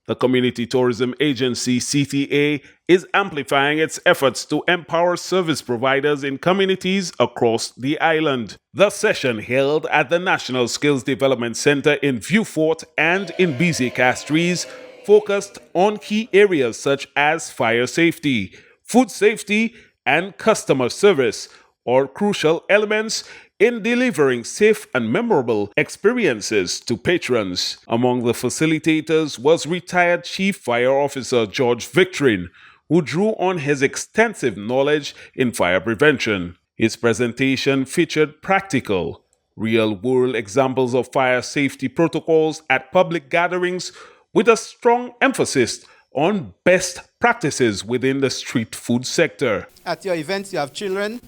The Community Tourism Agency, CTA, is amplifying its efforts to empower service providers in communities across the island. The session held at the National Skills Development Center in Vieux-Fort and in BZ Castries focused on key areas such as fire safety, food safety, and customer service, or crucial elements in delivering safe and memorable experiences to patrons. Among the facilitators was retired Chief Fire Officer George Victorin, who drew on his extensive knowledge in fire prevention. His presentation featured practical, real-world examples of fire safety protocols at public gatherings with a strong emphasis on best practices within the street food sector. At your events, you have children,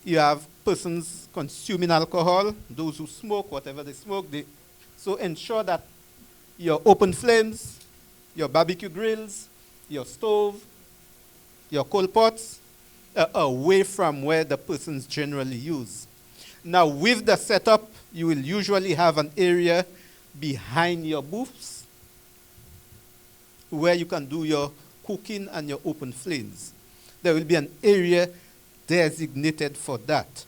you have persons consuming alcohol, those who smoke, whatever they smoke. So ensure that your open flames, your barbecue grills, your stove, your coal pots are away from where the persons generally use. Now, with the setup, you will usually have an area behind your booths where you can do your cooking and your open flames. There will be an area designated for that.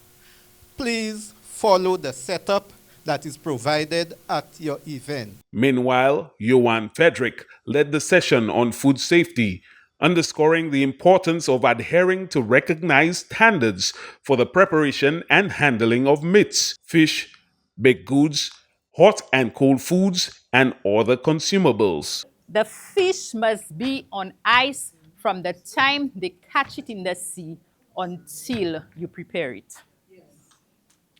Please follow the setup that is provided at your event. Meanwhile, Johan Frederick led the session on food safety, underscoring the importance of adhering to recognized standards for the preparation and handling of meats, fish, baked goods, hot and cold foods, and other consumables. The fish must be on ice from the time they catch it in the sea until you prepare it. Yes.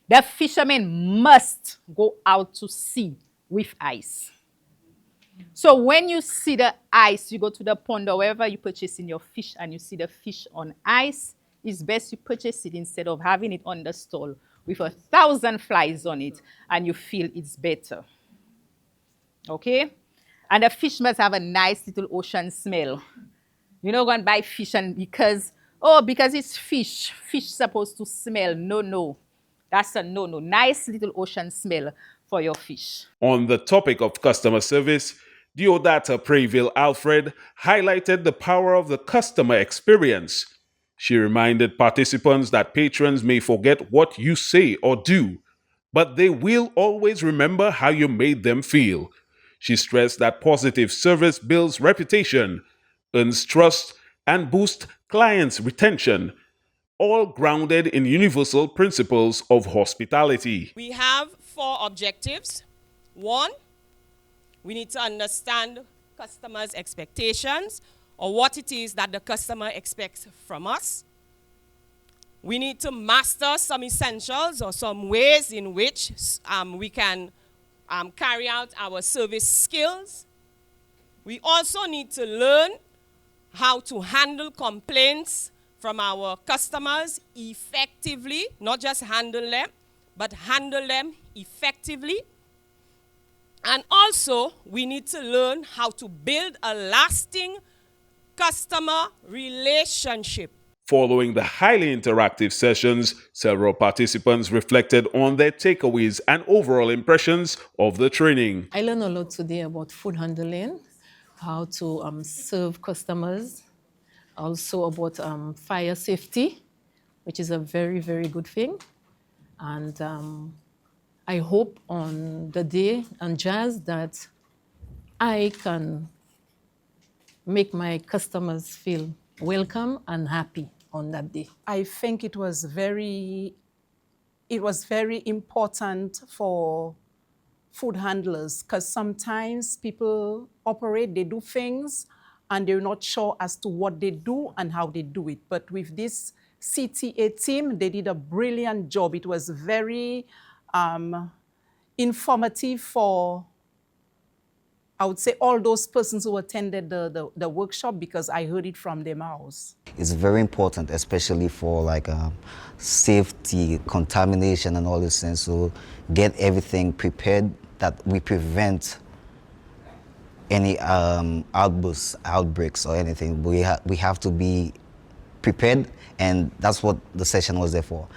The fishermen must go out to sea with ice. So when you see the ice, you go to the pond or wherever you purchase in your fish and you see the fish on ice, it's best you purchase it instead of having it on the stall with 1,000 flies on it and you feel it's better. Okay? And the fish must have a nice little ocean smell. You're not going to buy fish and because it's fish supposed to smell. No. That's a no. Nice little ocean smell for your fish. On the topic of customer service, Deodata Preville Alfred highlighted the power of the customer experience. She reminded participants that patrons may forget what you say or do, but they will always remember how you made them feel. She stressed that positive service builds reputation, earns trust, and boosts clients' retention, all grounded in universal principles of hospitality. We have 4 objectives. 1, we need to understand customers' expectations or what it is that the customer expects from us. We need to master some essentials or some ways in which we can carry out our service skills. We also need to learn how to handle complaints from our customers effectively, not just handle them, but handle them effectively. And also, we need to learn how to build a lasting customer relationship. Following the highly interactive sessions, several participants reflected on their takeaways and overall impressions of the training. I learned a lot today about food handling, how to serve customers, also about fire safety, which is a very, very good thing. And I hope on the day on Jazz that I can make my customers feel welcome and happy on that day. I think it was very important for food handlers because sometimes people operate, they do things, and they're not sure as to what they do and how they do it. But with this CTA team, they did a brilliant job. It was very informative for, I would say, all those persons who attended the workshop because I heard it from their mouths. It's very important, especially for safety, contamination and all these things. So get everything prepared that we prevent any outbreaks or anything. We have to be prepared, and that's what the session was there for.